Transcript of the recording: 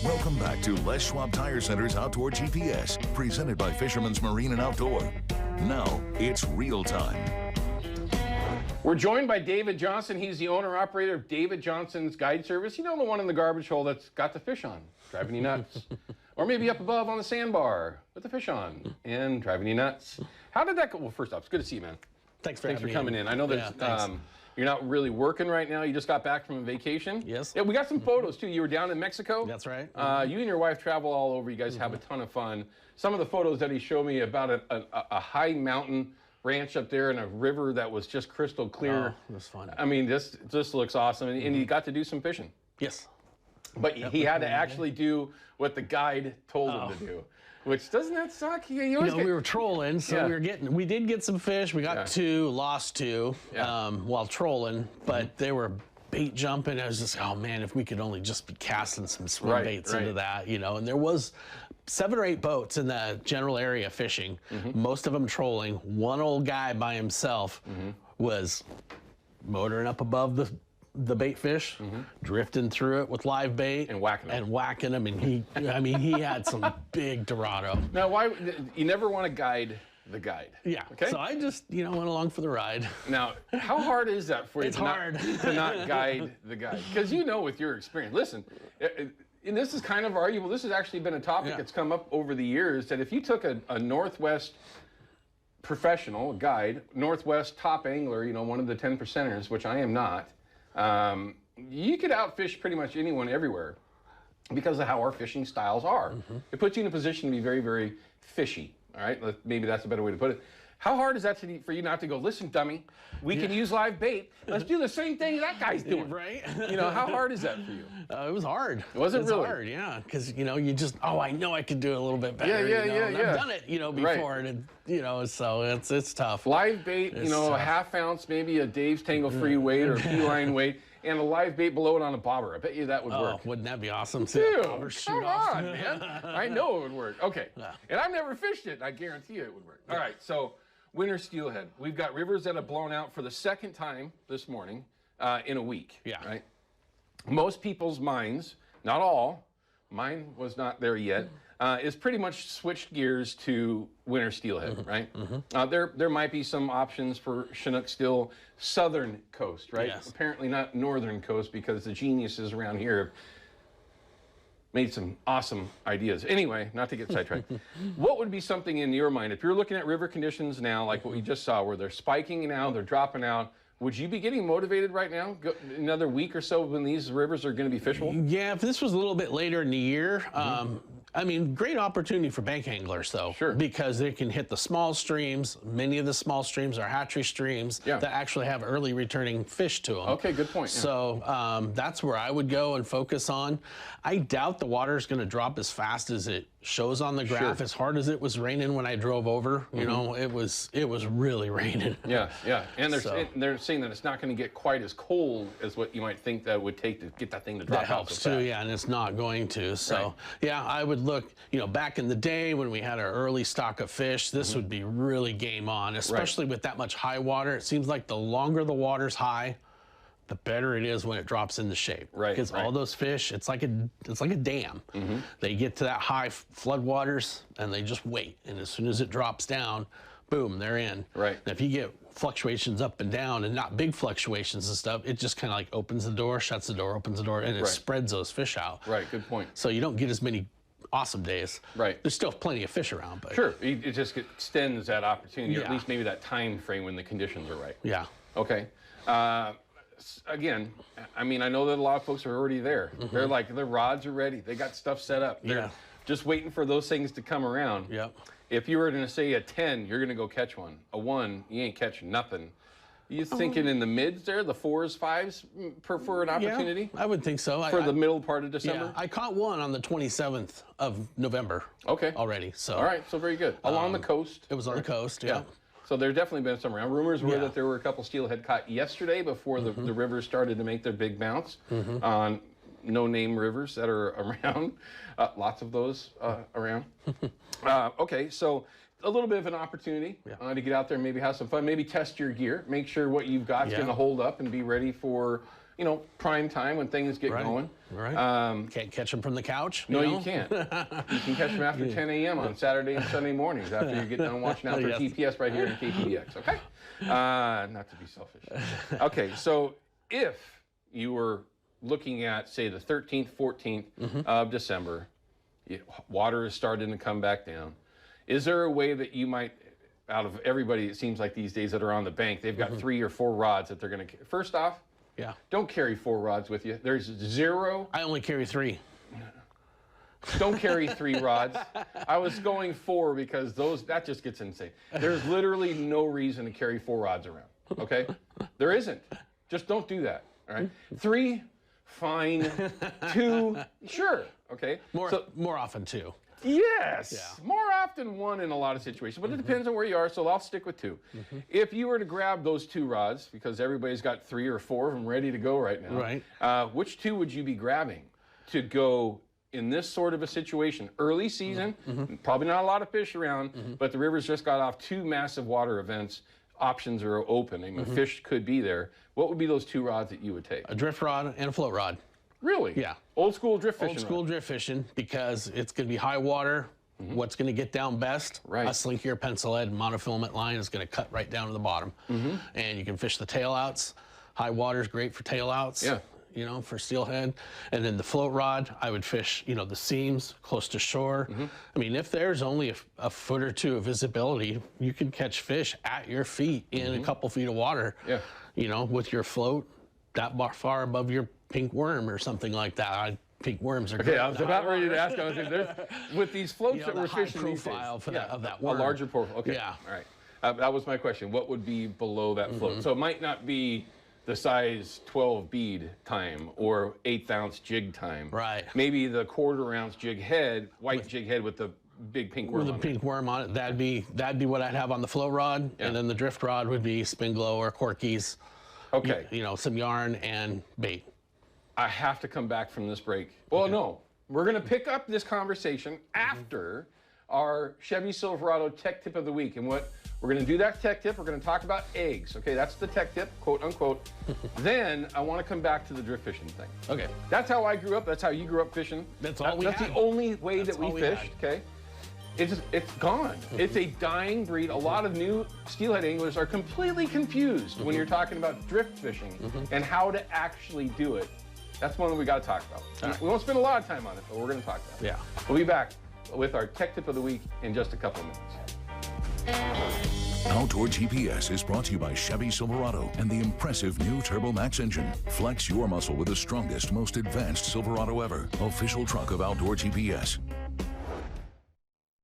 Welcome back to Les Schwab Tire Center's Outdoor GPS, presented by Fisherman's Marine and Outdoor. Now, it's real time. We're joined by David Johnson. He's the owner-operator of David Johnson's Guide Service. You know, the one in the garbage hole that's got the fish on, driving you nuts. Or maybe up above on the sandbar with the fish on and driving you nuts. How did that go? Well, first off, it's good to see you, man. Thanks for coming in. I know that you're not really working right now. You just got back from a vacation. Yes. Yeah, we got some photos, too. You were down in Mexico. That's right. You and your wife travel all over. You guys have a ton of fun. Some of the photos that he showed me about a high mountain ranch up there and a river that was just crystal clear. Oh, it was fun. I mean, this looks awesome. And you got to do some fishing. Yes. But he had to actually do what the guide told him to do. Which, doesn't that suck? We were trolling, so we did get some fish. We got two, lost two while trolling, but they were bait jumping. I was just, oh man, if we could only just be casting some swim baits into that, and there was 7 or 8 boats in the general area fishing, most of them trolling. One old guy by himself was motoring up above the bait fish, drifting through it with live bait and whacking them. And he had some big Dorado. Now, why you never want to guide the guide? Yeah. Okay. So I just went along for the ride. Now, how hard is that for you? It's hard to not guide the guide, because with your experience. Listen, and this is kind of arguable. This has actually been a topic that's come up over the years, that if you took a Northwest professional guide, Northwest top angler, one of the 10 percenters, which I am not. You could outfish pretty much anyone everywhere because of how our fishing styles are. It puts you in a position to be very, very fishy. All right, maybe that's a better way to put it. How hard is that for you not to go, listen, dummy, we can use live bait. Let's do the same thing that guy's doing. Right? How hard is that for you? It was hard. Was it really? Hard, yeah. Because, you just, I know I could do it a little bit better. Yeah. I've done it, before. Right. And, so it's tough. Live bait, a half ounce, maybe a Dave's Tangle Free weight or a P-line weight, and a live bait below it on a bobber. I bet you that would work. Wouldn't that be awesome? Dude, come on, man. I know it would work. Okay. And I've never fished it. I guarantee you it would work. All right, so winter steelhead. We've got rivers that have blown out for the second time this morning in a week. Yeah. Right? Most people's minds, not all, mine was not there yet, is pretty much switched gears to winter steelhead, right? There might be some options for Chinook still southern coast, right? Yes. Apparently not northern coast, because the geniuses around here have made some awesome ideas. Anyway, not to get sidetracked. What would be something in your mind, if you're looking at river conditions now, like what we just saw, where they're spiking now, they're dropping out, would you be getting motivated right now? Another week or so when these rivers are going to be fishable? Yeah, if this was a little bit later in the year, great opportunity for bank anglers, though. Sure. Because they can hit the small streams. Many of the small streams are hatchery streams that actually have early returning fish to them. Okay, good point. Yeah. So that's where I would go and focus on. I doubt the water is going to drop as fast as it shows on the graph. As hard as it was raining when I drove over, it was really raining. Yeah. And they're saying that it's not going to get quite as cold as what you might think that would take to get that thing to drop out. That helps too, and it's not going to. So I would look, back in the day when we had our early stock of fish, this would be really game on, especially with that much high water. It seems like the longer the water's high, the better it is when it drops into shape. Right. Because all those fish, it's like a dam. They get to that high flood waters and they just wait. And as soon as it drops down, boom, they're in. Right. And if you get fluctuations up and down and not big fluctuations and stuff, it just kind of like opens the door, shuts the door, opens the door, and it spreads those fish out. Right, good point. So you don't get as many awesome days. Right. There's still plenty of fish around, but sure, it just extends that opportunity, or at least maybe that time frame when the conditions are right. Yeah. Okay. Again, I know that a lot of folks are already there. They're like, their rods are ready. They got stuff set up. They're just waiting for those things to come around. Yep. If you were going to say a 10, you're going to go catch one. A 1, you ain't catching nothing. You thinking in the mids there, the 4s, 5s for an opportunity? Yeah, I would think so. For the middle part of December? Yeah, I caught one on the 27th of November. Okay. Already. So. All right, so very good. Along the coast. It was on the coast, yeah. So there's definitely been some around. Rumors were that there were a couple steelhead caught yesterday before the rivers started to make their big bounce on no-name rivers that are around. Lots of those around. Okay, so a little bit of an opportunity to get out there and maybe have some fun. Maybe test your gear. Make sure what you've got is going to hold up and be ready for prime time when things get going. Right. Can't catch them from the couch. No, you can't. You can catch them after 10 a.m. on Saturday and Sunday mornings after you get done watching Outdoor GPS right here in KPDX. Okay. Not to be selfish. Okay. So if you were looking at, say, the 13th, 14th of December, water is starting to come back down. Is there a way that you might, out of everybody, it seems like these days that are on the bank, they've got 3 or 4 rods that they're going to, first off, don't carry 4 rods with you. There's 0. I only carry 3. Don't carry 3 rods. I was going 4 because that just gets insane. There's literally no reason to carry 4 rods around, okay? There isn't. Just don't do that, all right? 3, fine. 2, sure, okay? More often 2. Yes. Yeah. More often 1 in a lot of situations, but it depends on where you are, so I'll stick with 2. If you were to grab those 2 rods, because everybody's got 3 or 4 of them ready to go right now, which 2 would you be grabbing to go in this sort of a situation? Early season, probably not a lot of fish around, but the river's just got off 2 massive water events. Options are open. I mean, fish could be there. What would be those 2 rods that you would take? A drift rod and a float rod. Really? Yeah. Old school drift fishing. Old school drift fishing, because it's going to be high water. What's going to get down best? Right. A slinkier pencil head monofilament line is going to cut right down to the bottom. And you can fish the tail outs. High water is great for tail outs. Yeah. For steelhead. And then the float rod, I would fish, the seams close to shore. I mean, if there's only a foot or 2 of visibility, you can catch fish at your feet in a couple feet of water. Yeah. With your float that far above your pink worm or something like that. Pink worms are okay. I was about ready to ask. With these floats that we're fishing these days, of that worm. A larger profile. Okay. Yeah. All right. That was my question. What would be below that float? So it might not be the size 12 bead time or 1/8 ounce jig time. Right. Maybe the 1/4 ounce jig head, white jig head with the big pink worm. With the pink worm on it, that'd be what I'd have on the float rod, and then the drift rod would be spin glow or Corkies. Okay. Some yarn and bait. I have to come back from this break. Well, no. We're going to pick up this conversation after our Chevy Silverado tech tip of the week. And what we're going to do that tech tip, we're going to talk about eggs. Okay, that's the tech tip, quote unquote. Then I want to come back to the drift fishing thing. Okay. That's how I grew up. That's how you grew up fishing. That's all we had. That's the only way that we fished, okay? It's gone. It's a dying breed. A lot of new steelhead anglers are completely confused when you're talking about drift fishing and how to actually do it. That's one that we got to talk about. Right. We won't spend a lot of time on it, but we're going to talk about it. Yeah. We'll be back with our tech tip of the week in just a couple of minutes. Outdoor GPS is brought to you by Chevy Silverado and the impressive new Turbo Max engine. Flex your muscle with the strongest, most advanced Silverado ever. Official truck of Outdoor GPS.